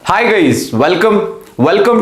Hi guys, welcome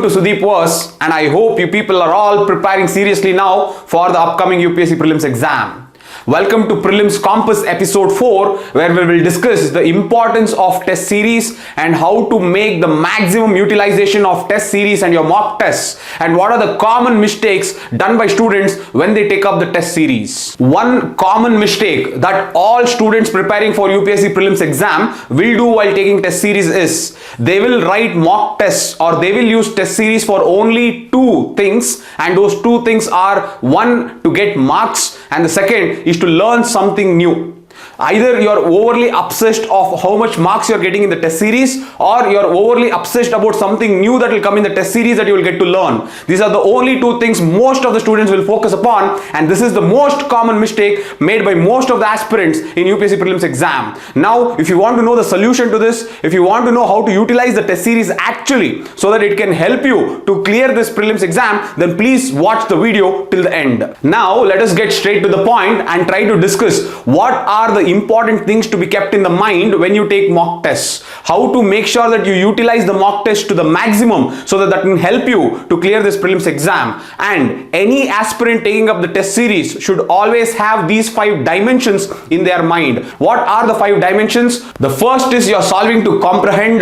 to Sudeep Was, and I hope you people are all preparing seriously now for the upcoming UPSC prelims exam. Welcome to Prelims Compass episode 4, where we will discuss the importance of test series and how to make the maximum utilization of test series and your mock tests, and what are the common mistakes done by students when they take up the test series. One common mistake that all students preparing for UPSC prelims exam will do while taking test series is they will write mock tests, or they will use test series for only two things, and those two things are: one, to get marks, and the second is to learn something new. Either you're overly obsessed of how much marks you're getting in the test series, or you're overly obsessed about something new that will come in the test series that you will get to learn. These are the only two things most of the students will focus upon, and this is the most common mistake made by most of the aspirants in UPSC prelims exam. Now, if you want to know the solution to this, if you want to know how to utilize the test series actually so that it can help you to clear this prelims exam, then please watch the video till the end. Now, let us get straight to the point and try to discuss what are the important things to be kept in the mind when you take mock tests. How to make sure that you utilize the mock test to the maximum so that can help you to clear this prelims exam. And any aspirant taking up the test series should always have these 5 dimensions in their mind. What are the 5 dimensions? The first is you're solving to comprehend.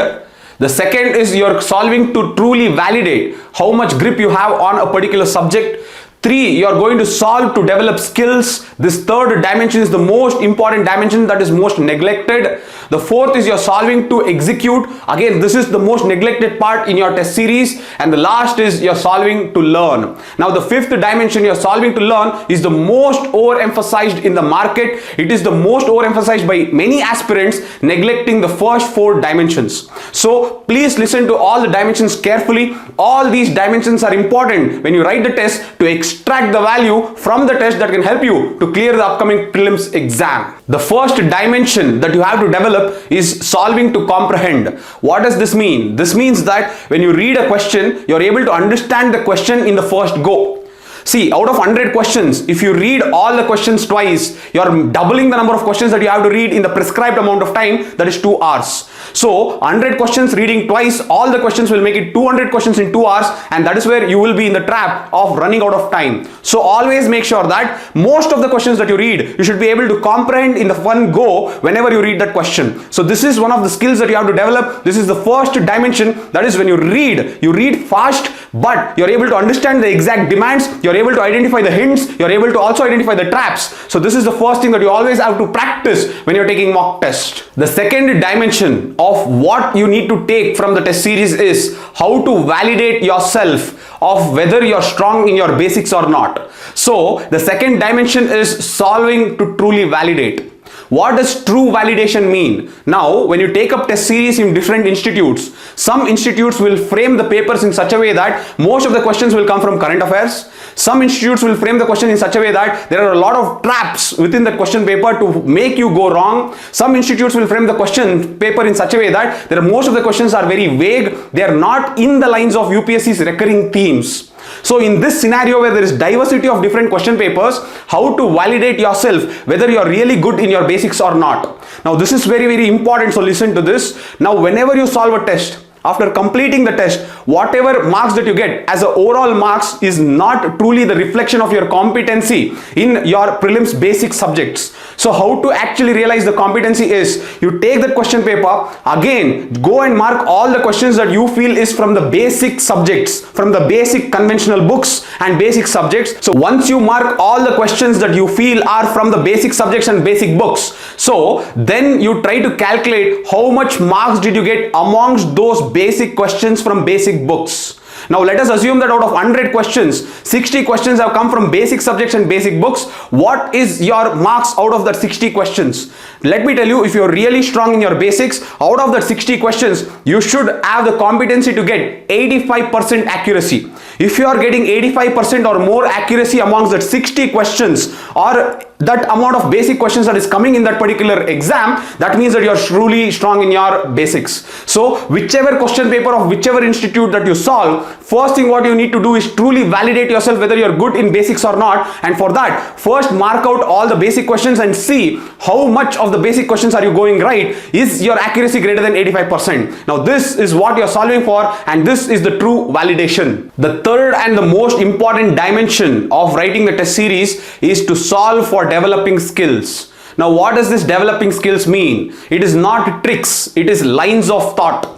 The second is you're solving to truly validate how much grip you have on a particular subject. 3, you are going to solve to develop skills. This third dimension is the most important dimension that is most neglected. The fourth is you're solving to execute. Again, this is the most neglected part in your test series. And the last is you're solving to learn. Now, the fifth dimension, you're solving to learn, is the most overemphasized in the market. It is the most overemphasized by many aspirants, neglecting the first 4 dimensions. So please listen to all the dimensions carefully. All these dimensions are important when you write the test to extract the value from the test that can help you to clear the upcoming prelims exam. The first dimension that you have to develop is solving to comprehend. What does this mean? This means that when you read a question, you're able to understand the question in the first go. See, out of 100 questions, if you read all the questions twice, you're doubling the number of questions that you have to read in the prescribed amount of time, that is 2 hours. So 100 questions reading twice, all the questions will make it 200 questions in 2 hours, and that is where you will be in the trap of running out of time. So always make sure that most of the questions that you read, you should be able to comprehend in the one go whenever you read that question. So this is one of the skills that you have to develop. This is the first dimension, that is when you read fast, but you're able to understand the exact demands, you're able to identify the hints, you're able to also identify the traps. So this is the first thing that you always have to practice when you're taking mock test. The second dimension of what you need to take from the test series is how to validate yourself of whether you're strong in your basics or not. So the second dimension is solving to truly validate. What does true validation mean? Now, when you take up test series in different institutes, some institutes will frame the papers in such a way that most of the questions will come from current affairs. Some institutes will frame the question in such a way that there are a lot of traps within the question paper to make you go wrong. Some institutes will frame the question paper in such a way that most of the questions are very vague. They are not in the lines of UPSC's recurring themes. So in this scenario where there is diversity of different question papers, how to validate yourself whether you are really good in your basics or not. Now this is very, very important, so listen to this. Now whenever you solve a test, after completing the test, whatever marks that you get as a overall marks is not truly the reflection of your competency in your prelims basic subjects. So how to actually realize the competency is, you take that question paper, again go and mark all the questions that you feel is from the basic subjects, from the basic conventional books and basic subjects. So once you mark all the questions that you feel are from the basic subjects and basic books, so then you try to calculate how much marks did you get amongst those basic questions from basic books. Now let us assume that out of 100 questions, 60 questions have come from basic subjects and basic books. What is your marks out of that 60 questions? Let me tell you, if you're really strong in your basics, out of that 60 questions, you should have the competency to get 85% accuracy. If you are getting 85% or more accuracy amongst that 60 questions, or that amount of basic questions that is coming in that particular exam, that means that you are truly strong in your basics. So whichever question paper of whichever institute that you solve, first thing what you need to do is truly validate yourself whether you're good in basics or not. And for that, first mark out all the basic questions and see how much of the basic questions are you going right. Is your accuracy greater than 85%? Now this is what you're solving for, and this is the true validation. The third and the most important dimension of writing the test series is to solve for developing skills. Now what does this developing skills mean? It is not tricks, it is lines of thought.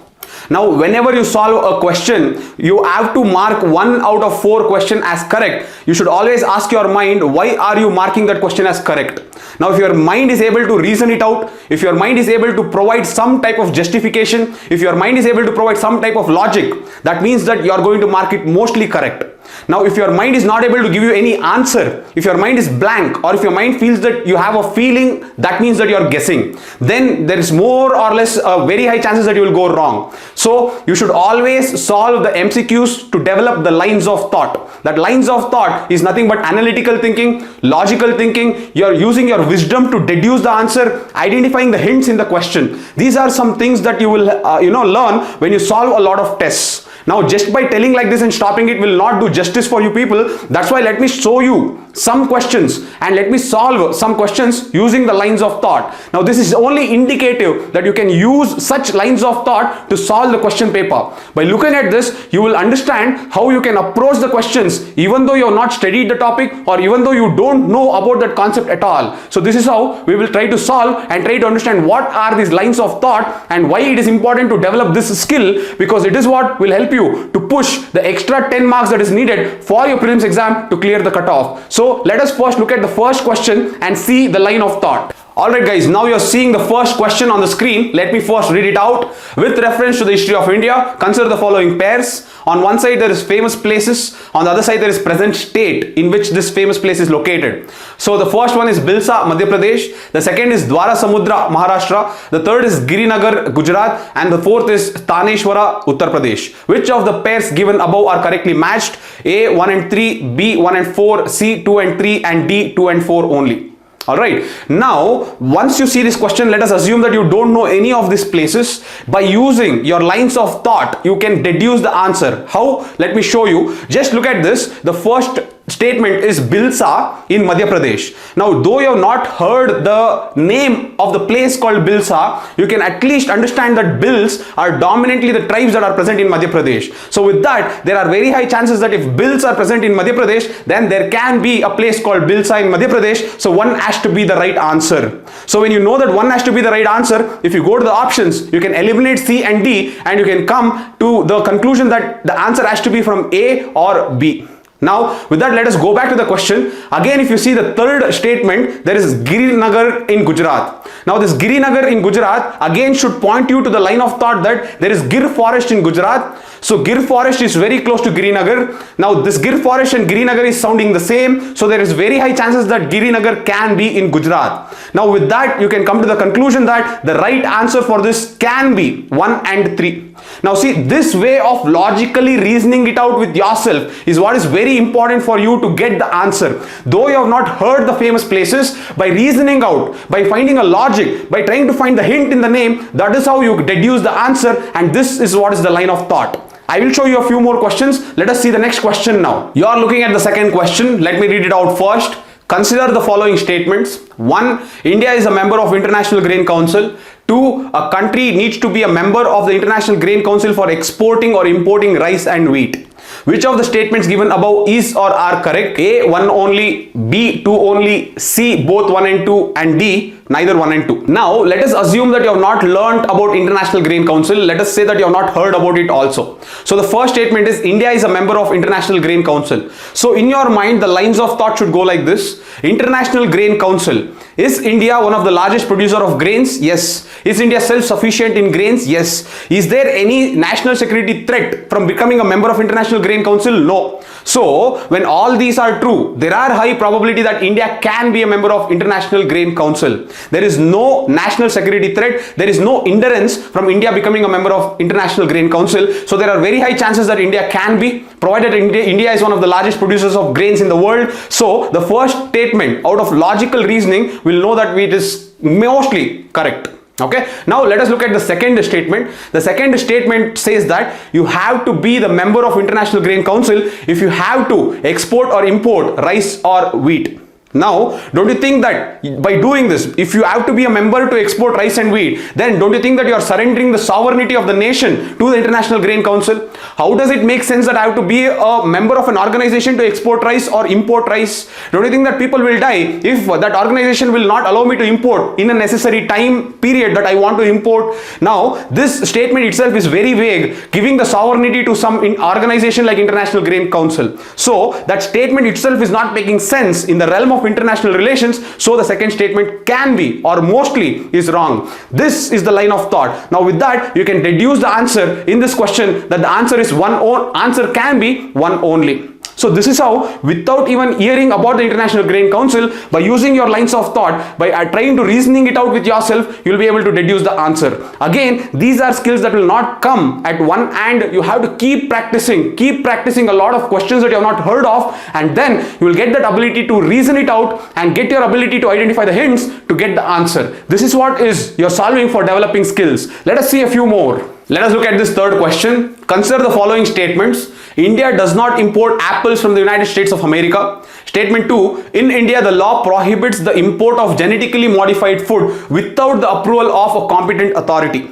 Now whenever you solve a question, you have to mark 1 out of 4 question as correct. You should always ask your mind, why are you marking that question as correct? Now if your mind is able to reason it out, if your mind is able to provide some type of justification, if your mind is able to provide some type of logic, that means that you are going to mark it mostly correct. Now if your mind is not able to give you any answer, if your mind is blank, or if your mind feels that you have a feeling, that means that you are guessing, then there is more or less very high chances that you will go wrong. So you should always solve the MCQs to develop the lines of thought. That lines of thought is nothing but analytical thinking, logical thinking. You are using your wisdom to deduce the answer, identifying the hints in the question. These are some things that you will learn when you solve a lot of tests. Now just by telling like this and stopping it will not do justice for you people. That's why let me show you some questions and let me solve some questions using the lines of thought. Now this is only indicative that you can use such lines of thought to solve the question paper. By looking at this, you will understand how you can approach the questions even though you have not studied the topic or even though you don't know about that concept at all. So this is how we will try to solve and try to understand what are these lines of thought and why it is important to develop this skill, because it is what will help you to push the extra 10 marks that is needed for your prelims exam to clear the cutoff. So let us first look at the first question and see the line of thought. Alright guys, now you're seeing the first question on the screen. Let me first read it out. With reference to the history of India, consider the following pairs. On one side there is famous places, on the other side there is present state in which this famous place is located. So the first one is Bilsa, Madhya Pradesh. The second is Dwara Samudra, Maharashtra. The third is Girinagar, Gujarat. And the fourth is Taneshwara, Uttar Pradesh. Which of the pairs given above are correctly matched? A, 1 and 3, B, 1 and 4, C, 2 and 3, and D, 2 and 4 only. Alright, now once you see this question, let us assume that you don't know any of these places. By using your lines of thought, you can deduce the answer. How? Let me show you. Just look at this. The first statement is Bilsa in Madhya Pradesh. Now though you have not heard the name of the place called Bilsa, you can at least understand that Bils are dominantly the tribes that are present in Madhya Pradesh. So with that, there are very high chances that if Bils are present in Madhya Pradesh, then there can be a place called Bilsa in Madhya Pradesh. So 1 has to be the right answer. So when you know that 1 has to be the right answer, if you go to the options, you can eliminate C and D and you can come to the conclusion that the answer has to be from A or B. Now with that, let us go back to the question. Again, if you see the third statement, there is Girinagar in Gujarat. Now this Girinagar in Gujarat again should point you to the line of thought that there is Gir forest in Gujarat. So Gir forest is very close to Girinagar. Now this Gir forest and Girinagar is sounding the same. So there is very high chances that Girinagar can be in Gujarat. Now with that, you can come to the conclusion that the right answer for this can be 1 and 3. Now see, this way of logically reasoning it out with yourself is what is very important for you to get the answer. Though you have not heard the famous places, by reasoning out, by finding a logic, by trying to find the hint in the name, that is how you deduce the answer, and this is what is the line of thought. I will show you a few more questions. Let us see the next question now. You are looking at the second question. Let me read it out first. Consider the following statements. 1. India is a member of International Grain Council. 2. A country needs to be a member of the International Grain Council for exporting or importing rice and wheat. Which of the statements given above is or are correct? A, 1 only, B, 2 only, C, both 1 and 2, and D, neither 1 and 2. Now let us assume that you have not learnt about International Grain Council. Let us say that you have not heard about it also. So the first statement is India is a member of International Grain Council. So in your mind, the lines of thought should go like this. International Grain Council. Is India one of the largest producer of grains? Yes. Is India self-sufficient in grains? Yes. Is there any national security threat from becoming a member of International Grain Council? No. So when all these are true, there are high probability that India can be a member of International Grain Council. There is no national security threat. There is no hindrance from India becoming a member of International Grain Council. So there are very high chances that India can be, provided India is one of the largest producers of grains in the world. So the first statement out of logical reasoning will know that it is mostly correct. Okay, now let us look at the second statement. The second statement says that you have to be the member of International Grain Council if you have to export or import rice or wheat. Now, don't you think that by doing this, if you have to be a member to export rice and wheat, then don't you think that you are surrendering the sovereignty of the nation to the International Grain Council? How does it make sense that I have to be a member of an organization to export rice or import rice? Don't you think that people will die if that organization will not allow me to import in a necessary time period that I want to import? Now, this statement itself is very vague, giving the sovereignty to some organization like International Grain Council. So, that statement itself is not making sense in the realm of international relations, so the second statement can be or mostly is wrong. This is the line of thought. Now with that, you can deduce the answer in this question that the answer is answer can be one only. So this is how, without even hearing about the International Grain Council, by using your lines of thought, by trying to reasoning it out with yourself, you will be able to deduce the answer. Again, these are skills that will not come at one hand. You have to keep practicing a lot of questions that you have not heard of, and then you will get that ability to reason it out and get your ability to identify the hints to get the answer. This is what is you're solving for developing skills. Let us see a few more. Let us look at this third question. Consider the following statements. India does not import apples from the United States of America. Statement 2. In India, the law prohibits the import of genetically modified food without the approval of a competent authority.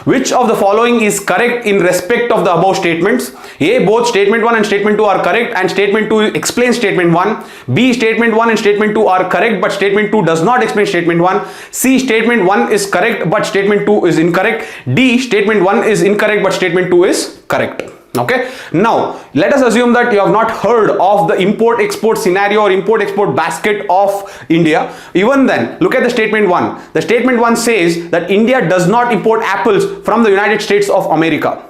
Which of the following is correct in respect of the above statements? A. Both statement 1 and statement 2 are correct and statement 2 explains statement 1. B. Statement 1 and statement 2 are correct but statement 2 does not explain statement 1. C. Statement 1 is correct but statement 2 is incorrect. D. Statement 1 is incorrect but statement 2 is correct. Okay, now let us assume that you have not heard of the import-export scenario or import-export basket of India. Even then, look at the statement 1. The statement 1 says that India does not import apples from the United States of America.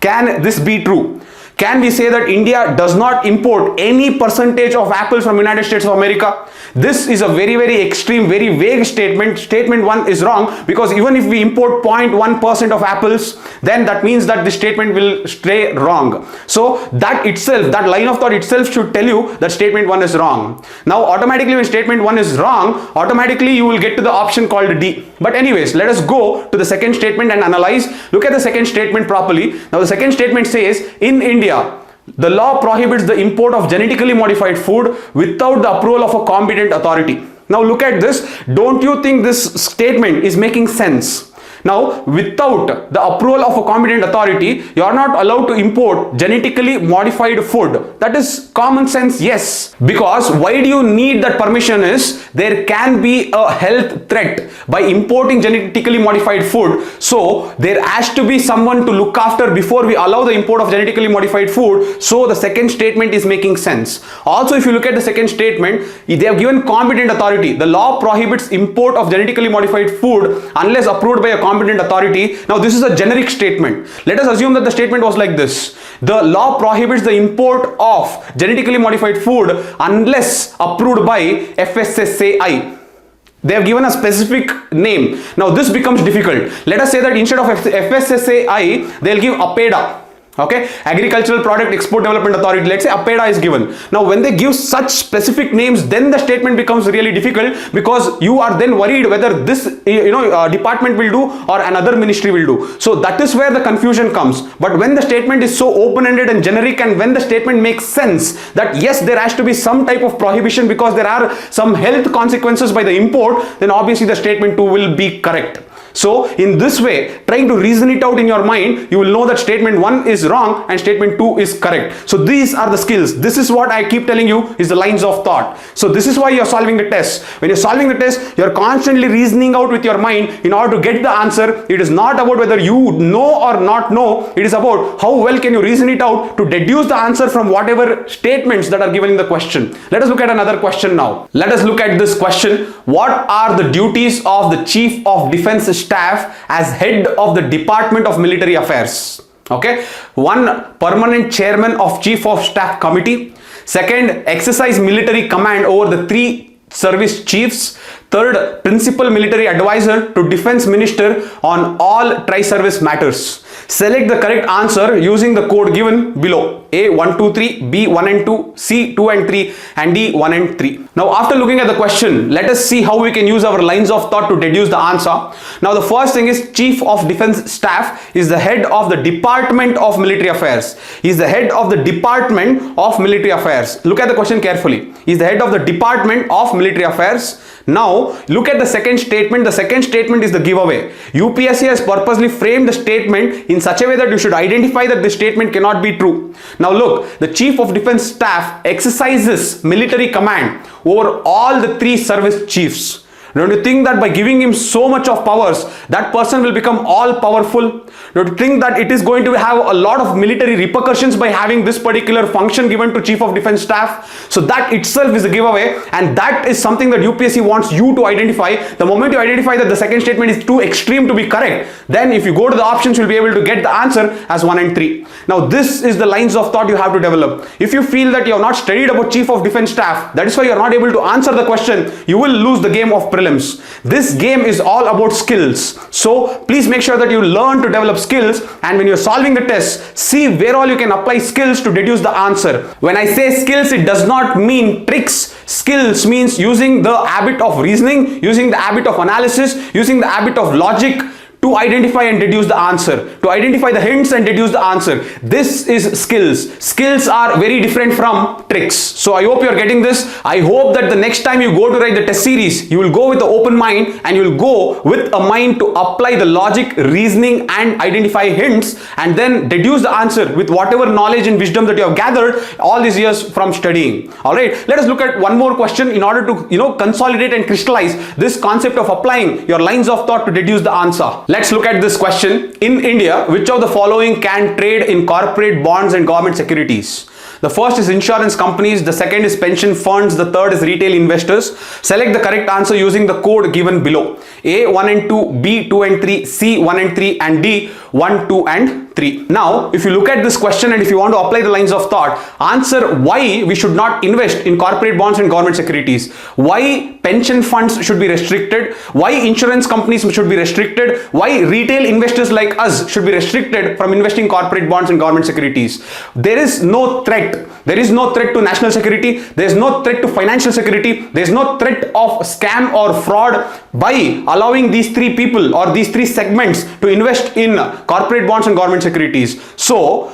Can this be true? Can we say that India does not import any percentage of apples from United States of America? This is a very, very extreme, very vague statement. Statement 1 is wrong because even if we import 0.1% of apples, then that means that this statement will stay wrong. So that itself, that line of thought itself should tell you that statement 1 is wrong. Now automatically when statement 1 is wrong, automatically you will get to the option called D. But anyways, let us go to the second statement and analyze. Look at the second statement properly. Now the second statement says, in India, the law prohibits the import of genetically modified food without the approval of a competent authority. Now look at this. Don't you think this statement is making sense? Now, without the approval of a competent authority, you are not allowed to import genetically modified food. That is common sense, yes. Because why do you need that permission is, there can be a health threat by importing genetically modified food. So, there has to be someone to look after before we allow the import of genetically modified food. So, the second statement is making sense. Also, if you look at the second statement, they have given competent authority. The law prohibits import of genetically modified food unless approved by a competent authority. Now this is a generic statement. Let us assume that the statement was like this. The law prohibits the import of genetically modified food unless approved by FSSAI. They have given a specific name. Now this becomes difficult. Let us say that instead of FSSAI, they'll give APEDA. Okay, Agricultural Product Export Development Authority, let's say APEDA is given. Now when they give such specific names, then the statement becomes really difficult because you are then worried whether this department will do or another ministry will do. So that is where the confusion comes. But when the statement is so open-ended and generic, and when the statement makes sense that yes, there has to be some type of prohibition because there are some health consequences by the import, then obviously the statement 2 will be correct. So in this way, trying to reason it out in your mind, you will know that statement 1 is wrong and statement 2 is correct. So these are the skills. This is what I keep telling you is the lines of thought. So this is why you're solving the test. When you're solving the test, you're constantly reasoning out with your mind in order to get the answer. It is not about whether you know or not know. It is about how well can you reason it out to deduce the answer from whatever statements that are given in the question. Let us look at another question now. Let us look at this question. What are the duties of the Chief of Defense Staff as head of the Department of Military Affairs? Okay, 1. Permanent chairman of Chief of Staff Committee. 2nd, exercise military command over the 3 service chiefs. Third, principal military advisor to defense minister on all tri-service matters. Select the correct answer using the code given below. A 1, 2, 3, B 1 and 2, C 2 and 3, and D 1 and 3. Now after looking at the question, let us see how we can use our lines of thought to deduce the answer. Now the first thing is Chief of Defense Staff is the head of the Department of Military Affairs. He is the head of the Department of Military Affairs. Look at the question carefully. He is the head of the Department of Military Affairs. Now look at the second statement. The second statement is the giveaway. UPSC has purposely framed the statement in such a way that you should identify that this statement cannot be true. Now look, the Chief of Defense Staff exercises military command over all the three service chiefs. Don't you think that by giving him so much of powers, that person will become all powerful? Don't you think that it is going to have a lot of military repercussions by having this particular function given to Chief of Defense Staff? So that itself is a giveaway, and that is something that UPSC wants you to identify. The moment you identify that the second statement is too extreme to be correct, then if you go to the options, you'll be able to get the answer as 1 and 3. Now this is the lines of thought you have to develop. If you feel that you have not studied about Chief of Defense Staff, that is why you are not able to answer the question, you will lose the game of prelims. This game is all about skills. So please make sure that you learn to develop skills, and when you're solving the test, see where all you can apply skills to deduce the answer. When I say skills, it does not mean tricks. Skills means using the habit of reasoning, using the habit of analysis, using the habit of logic to identify and deduce the answer, to identify the hints and deduce the answer. This is skills. Skills are very different from tricks. So I hope you are getting this. I hope that the next time you go to write the test series, you will go with the open mind, and you will go with a mind to apply the logic, reasoning and identify hints, and then deduce the answer with whatever knowledge and wisdom that you have gathered all these years from studying. Alright, let us look at one more question in order to consolidate and crystallize this concept of applying your lines of thought to deduce the answer. Let's look at this question. In India, which of the following can trade in corporate bonds and government securities? The first is insurance companies, the second is pension funds, the third is retail investors. Select the correct answer using the code given below. A 1 and 2, B 2 and 3, C 1 and 3, and D 1, 2 and 3. Now, if you look at this question and if you want to apply the lines of thought, answer why we should not invest in corporate bonds and government securities. Why pension funds should be restricted. Why insurance companies should be restricted. Why retail investors like us should be restricted from investing corporate bonds and government securities. There is no threat. There is no threat to national security. There is no threat to financial security. There is no threat of scam or fraud by allowing these three people or these three segments to invest in corporate bonds and government securities. So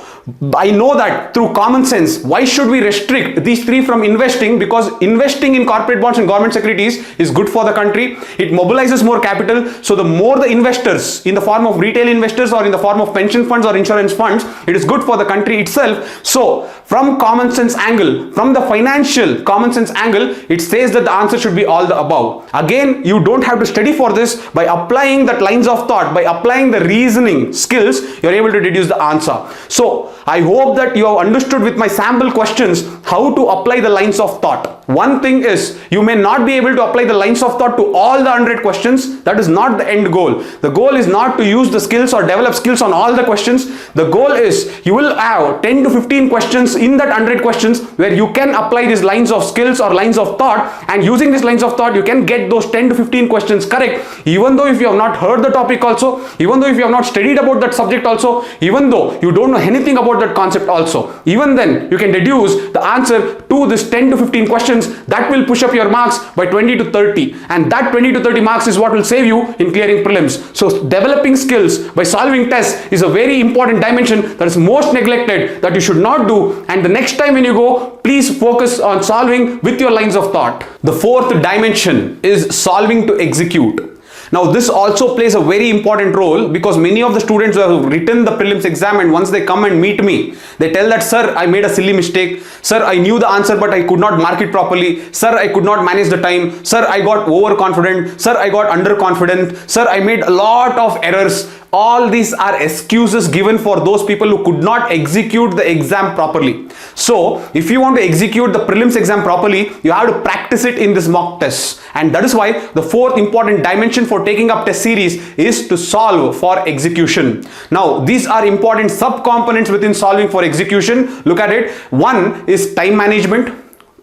I know that through common sense, why should we restrict these three from investing? Because investing in corporate bonds and government securities is good for the country. It mobilizes more capital. So the more the investors in the form of retail investors or in the form of pension funds or insurance funds, it is good for the country itself. So from common sense angle, from the financial common sense angle, it says that the answer should be all the above. Again, you don't have to study for this. By applying that lines of thought, by applying the reasoning skills, you're able to deduce the answer. So I hope that you have understood with my sample questions how to apply the lines of thought. One thing is, you may not be able to apply the lines of thought to all the 100 questions. That is not the end goal. The goal is not to use the skills or develop skills on all the questions. The goal is you will have 10 to 15 questions in that 100 questions where you can apply these lines of skills or lines of thought, and using these lines of thought you can get those 10 to 15 questions correct, even though if you have not heard the topic also, even though if you have not studied about that subject also, even though you don't know anything about that concept also, even then you can deduce the answer to this 10 to 15 questions. That will push up your marks by 20 to 30, and that 20 to 30 marks is what will save you in clearing prelims. So developing skills by solving tests is a very important dimension that is most neglected, that you should not do, and the next time when you go, please focus on solving with your lines of thought. The fourth dimension is solving to execute. Now this also plays a very important role, because many of the students who have written the prelims exam, and once they come and meet me, they tell that, sir, I made a silly mistake. Sir, I knew the answer but I could not mark it properly. Sir, I could not manage the time. Sir, I got overconfident. Sir, I got underconfident. Sir, I made a lot of errors. All these are excuses given for those people who could not execute the exam properly. So if you want to execute the prelims exam properly, you have to practice it in this mock test. And that is why the fourth important dimension for taking up test series is to solve for execution. Now these are important sub-components within solving for execution. Look at it. One is time management.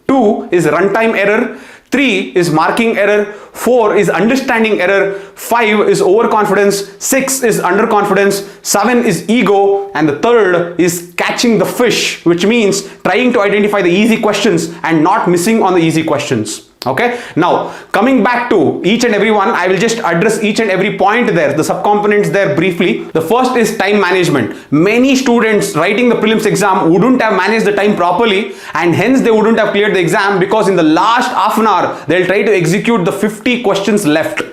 2 is runtime error. 3 is marking error, 4 is understanding error, 5 is overconfidence, 6 is underconfidence, 7 is ego, and the third is catching the fish, which means trying to identify the easy questions and not missing on the easy questions. Okay, now coming back to each and every one, I will just address each and every point there, the subcomponents there briefly. The first is time management. Many students writing the prelims exam wouldn't have managed the time properly, and hence they wouldn't have cleared the exam, because in the last half an hour they'll try to execute the 50 questions left.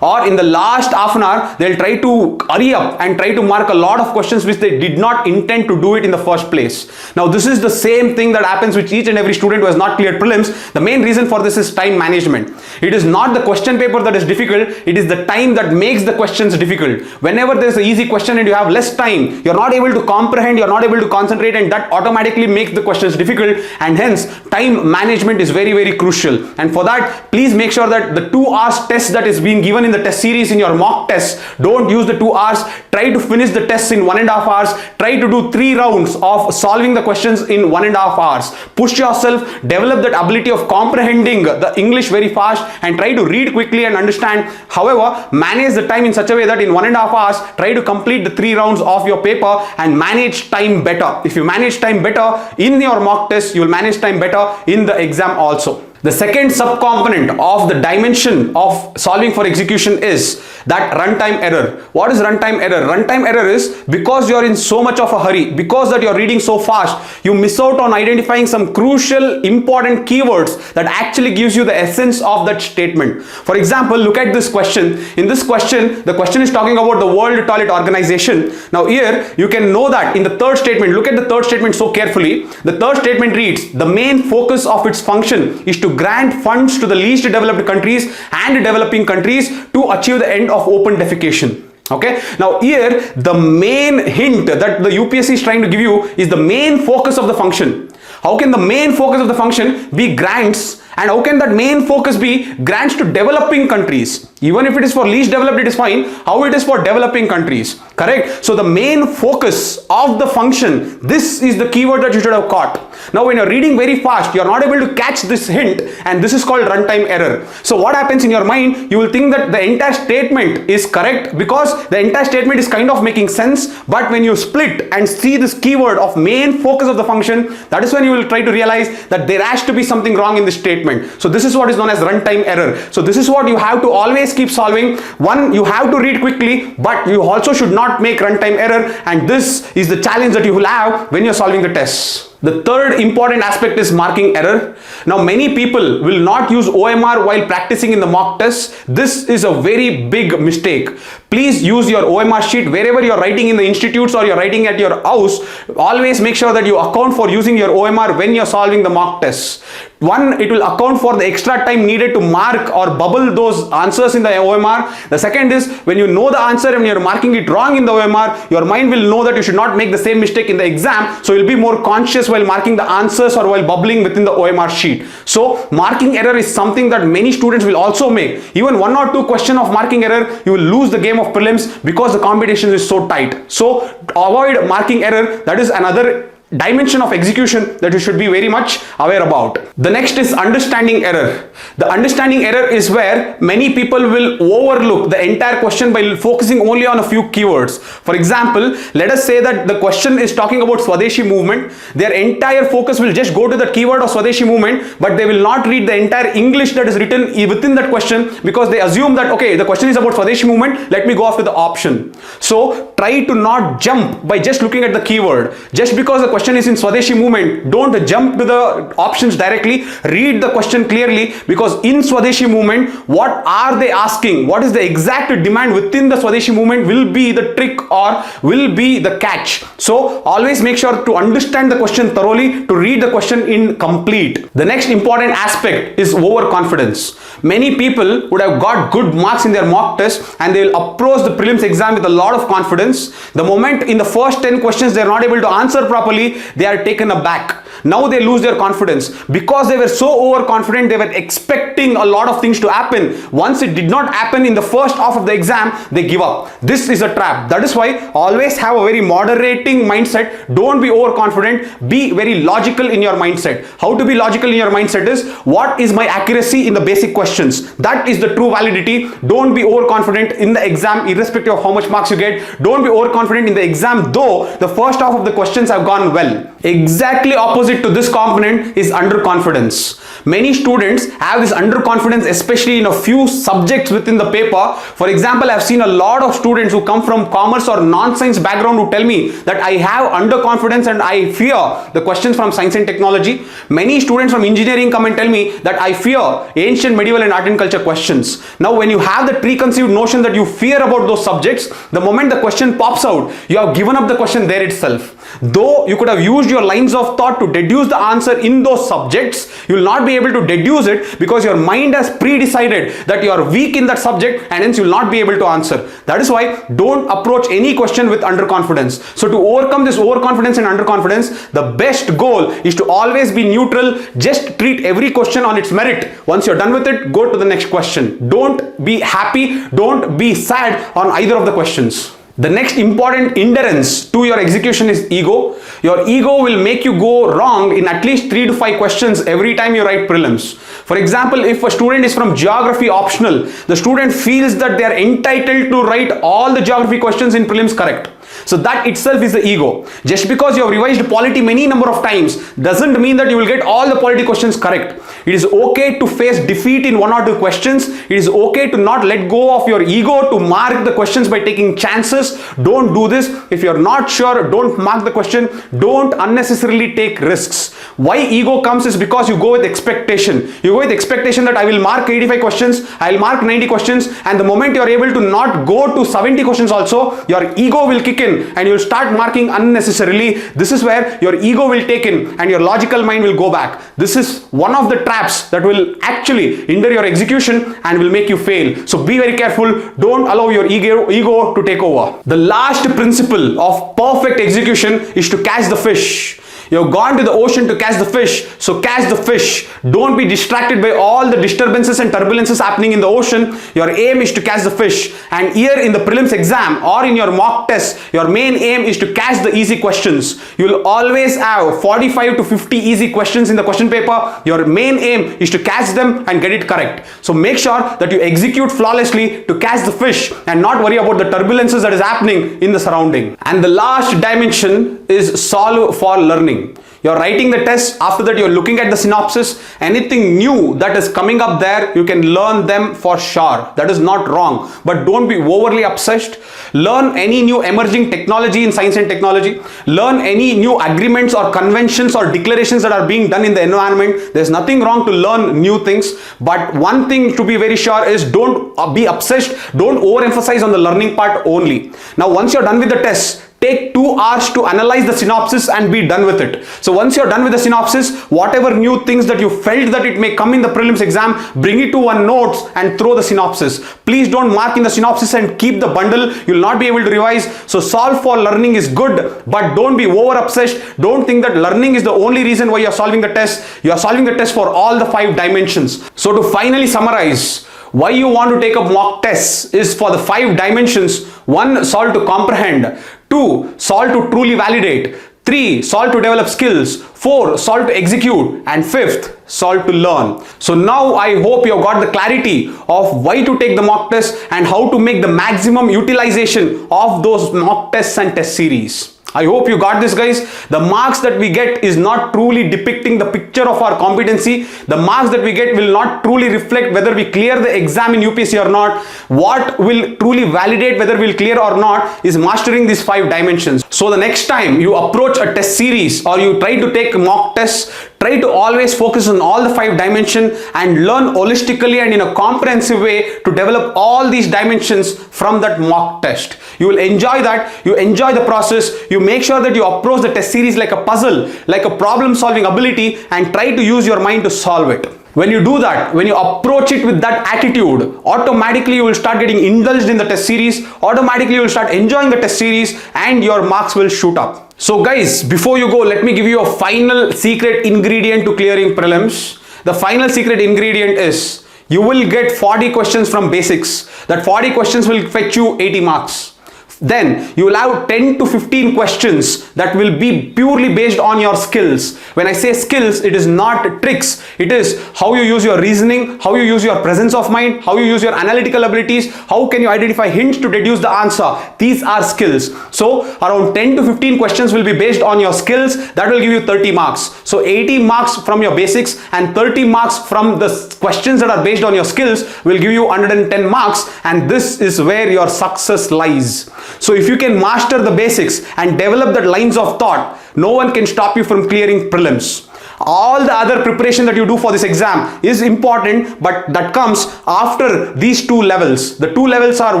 Or in the last half an hour, they'll try to hurry up and try to mark a lot of questions which they did not intend to do it in the first place. Now, this is the same thing that happens with each and every student who has not cleared prelims. The main reason for this is time management. It is not the question paper that is difficult, it is the time that makes the questions difficult. Whenever there's an easy question and you have less time, you're not able to comprehend, you're not able to concentrate, and that automatically makes the questions difficult, and hence time management is very, very crucial. And for that, please make sure that the 2 hours test that is being given in the test series in your mock test, don't use the 2 hours. Try to finish the tests in 1.5 hours. Try to do 3 rounds of solving the questions in 1.5 hours. Push yourself, develop that ability of comprehending the English very fast, and try to read quickly and understand. However, manage the time in such a way that in 1.5 hours, try to complete the 3 rounds of your paper and manage time better. If you manage time better in your mock test, you will manage time better in the exam also. The second subcomponent of the dimension of solving for execution is that runtime error. What is runtime error? Runtime error is because you are in so much of a hurry, because that you are reading so fast, you miss out on identifying some crucial important keywords that actually gives you the essence of that statement. For example, look at this question. In this question, the question is talking about the World Toilet Organization. Now here, you can know that in the third statement, look at the third statement so carefully. The third statement reads, the main focus of its function is to grant funds to the least developed countries and developing countries to achieve the end of open defecation. Okay, now here the main hint that the UPSC is trying to give you is the main focus of the function. How can the main focus of the function be grants, and how can that main focus be grants to developing countries? Even if it is for least developed, it is fine. How it is for developing countries? Correct? So the main focus of the function, this is the keyword that you should have caught. Now when you're reading very fast, you're not able to catch this hint, and this is called runtime error. So what happens in your mind, you will think that the entire statement is correct because the entire statement is kind of making sense, but when you split and see this keyword of main focus of the function, that is when you will try to realize that there has to be something wrong in this statement. So this is what is known as runtime error. So this is what you have to always keep solving. One, you have to read quickly, but you also should not make runtime error, and this is the challenge that you will have when you're solving the tests. The third important aspect is marking error. Now many people will not use OMR while practicing in the mock test. This is a very big mistake. Please use your OMR sheet wherever you're writing in the institutes or you're writing at your house. Always make sure that you account for using your OMR when you're solving the mock tests. One, it will account for the extra time needed to mark or bubble those answers in the OMR. The second is when you know the answer and you're marking it wrong in the OMR, your mind will know that you should not make the same mistake in the exam. So you'll be more conscious while marking the answers or while bubbling within the OMR sheet. So marking error is something that many students will also make. Even 1 or 2 questions of marking error, you will lose the game of prelims because the competition is so tight. So avoid marking error. That is another dimension of execution that you should be very much aware about. The next is understanding error. The understanding error is where many people will overlook the entire question by focusing only on a few keywords. For example, let us say that the question is talking about Swadeshi movement. Their entire focus will just go to the keyword of Swadeshi movement, but they will not read the entire English that is written within that question because they assume that, okay, the question is about Swadeshi movement, let me go after the option. So try to not jump by just looking at the keyword. Just because the question is in Swadeshi movement, don't jump to the options directly. Read the question clearly, because in Swadeshi movement, what are they asking? What is the exact demand within the Swadeshi movement will be the trick or will be the catch. So always make sure to understand the question thoroughly, to read the question in complete. The next important aspect is overconfidence. Many people would have got good marks in their mock test and they will approach the prelims exam with a lot of confidence. The moment in the first 10 questions they are not able to answer properly, they are taken aback. Now they lose their confidence because they were so overconfident. They were expecting a lot of things to happen. Once it did not happen in the first half of the exam, they give up. This is a trap. That is why always have a very moderating mindset. Don't be overconfident. Be very logical in your mindset. How to be logical in your mindset is, what is my accuracy in the basic questions? That is the true validity. Don't be overconfident in the exam irrespective of how much marks you get. Don't be overconfident in the exam though the first half of the questions have gone well. Exactly opposite to this component is underconfidence. Many students have this underconfidence, especially in a few subjects within the paper. For example, I've seen a lot of students who come from commerce or non-science background who tell me that I have underconfidence and I fear the questions from science and technology. Many students from engineering come and tell me that I fear ancient, medieval and art and culture questions. Now, when you have the preconceived notion that you fear about those subjects, the moment the question pops out, you have given up the question there itself. Though you could have used your lines of thought to deduce the answer in those subjects, you will not be able to deduce it because your mind has pre-decided that you are weak in that subject and hence you will not be able to answer. That is why don't approach any question with underconfidence. So to overcome this overconfidence and underconfidence, the best goal is to always be neutral. Just treat every question on its merit. Once you're done with it, go to the next question. Don't be happy, don't be sad on either of the questions. The next important hindrance to your execution is ego. Your ego will make you go wrong in at least 3 to 5 questions every time you write prelims. For example, if a student is from geography optional, the student feels that they are entitled to write all the geography questions in prelims correct. So that itself is the ego. Just because you have revised polity many number of times doesn't mean that you will get all the polity questions correct. It is okay to face defeat in 1 or 2 questions. It is okay to not let go of your ego to mark the questions by taking chances. Don't do this. If you're not sure, don't mark the question. Don't unnecessarily take risks. Why ego comes is because you go with expectation. You go with expectation that I will mark 85 questions, I will mark 90 questions, and the moment you are able to not go to 70 questions also, your ego will kick in and you will start marking unnecessarily. This is where your ego will take in and your logical mind will go back. This is one of the traps that will actually hinder your execution and will make you fail. So be very careful. Don't allow your ego to take over. The last principle of perfect execution is to catch the fish. You've gone to the ocean to catch the fish, so catch the fish. Don't be distracted by all the disturbances and turbulences happening in the ocean. Your aim is to catch the fish. And here in the prelims exam or in your mock test, your main aim is to catch the easy questions. You will always have 45 to 50 easy questions in the question paper. Your main aim is to catch them and get it correct. So make sure that you execute flawlessly to catch the fish and not worry about the turbulences that is happening in the surrounding. And the last dimension is solve for learning. You're writing the test, after that you're looking at the synopsis. Anything new that is coming up there, you can learn them for sure. That is not wrong, but don't be overly obsessed. Learn any new emerging technology in science and technology. Learn any new agreements or conventions or declarations that are being done in the environment. There's nothing wrong to learn new things, but one thing to be very sure is don't be obsessed. Don't overemphasize on the learning part only. Now once you're done with the test, take 2 hours to analyze the synopsis and be done with it. So once you're done with the synopsis, whatever new things that you felt that it may come in the prelims exam, bring it to one notes and throw the synopsis. Please don't mark in the synopsis and keep the bundle. You'll not be able to revise. So solve for learning is good, but don't be over obsessed. Don't think that learning is the only reason why you're solving the test. You are solving the test for all the 5 dimensions. So to finally summarize, why you want to take up mock tests is for the 5 dimensions. 1, solve to comprehend. 2, solve to truly validate. 3, solve to develop skills. 4, solve to execute. And 5th, solve to learn. So now I hope you have got the clarity of why to take the mock test and how to make the maximum utilization of those mock tests and test series. I hope you got this, guys. The marks that we get is not truly depicting the picture of our competency. The marks that we get will not truly reflect whether we clear the exam in UPSC or not. What will truly validate whether we'll clear or not is mastering these 5 dimensions. So the next time you approach a test series or you try to take mock tests, try to always focus on all the 5 dimensions and learn holistically and in a comprehensive way to develop all these dimensions from that mock test. You will enjoy that. You enjoy the process. You make sure that you approach the test series like a puzzle, like a problem solving ability, and try to use your mind to solve it. When you do that, when you approach it with that attitude, automatically you will start getting indulged in the test series, automatically you will start enjoying the test series, and your marks will shoot up. So guys, before you go, let me give you a final secret ingredient to clearing prelims. The final secret ingredient is you will get 40 questions from basics. That 40 questions will fetch you 80 marks. Then you will have 10 to 15 questions that will be purely based on your skills. When I say skills, it is not tricks. It is how you use your reasoning, how you use your presence of mind, how you use your analytical abilities, how can you identify hints to deduce the answer. These are skills. So around 10 to 15 questions will be based on your skills. That will give you 30 marks. So 80 marks from your basics and 30 marks from the questions that are based on your skills will give you 110 marks, and this is where your success lies. So if you can master the basics and develop that lines of thought, no one can stop you from clearing prelims. All the other preparation that you do for this exam is important, but that comes after these two levels. The two levels are,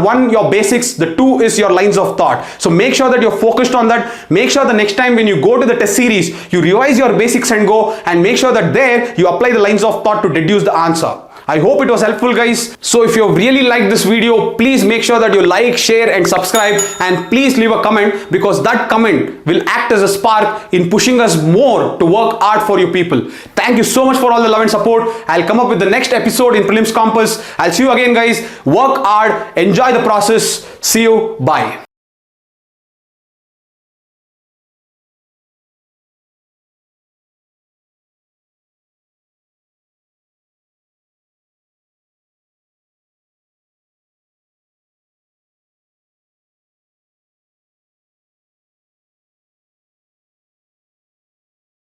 one, your basics, the two is your lines of thought. So make sure that you're focused on that. Make sure the next time when you go to the test series, you revise your basics and go, and make sure that there you apply the lines of thought to deduce the answer. I hope it was helpful, guys. So if you really liked this video, please make sure that you like, share and subscribe, and please leave a comment, because that comment will act as a spark in pushing us more to work hard for you people. Thank you so much for all the love and support. I'll come up with the next episode in Prelims Compass. I'll see you again, guys. Work hard, enjoy the process. See you. Bye.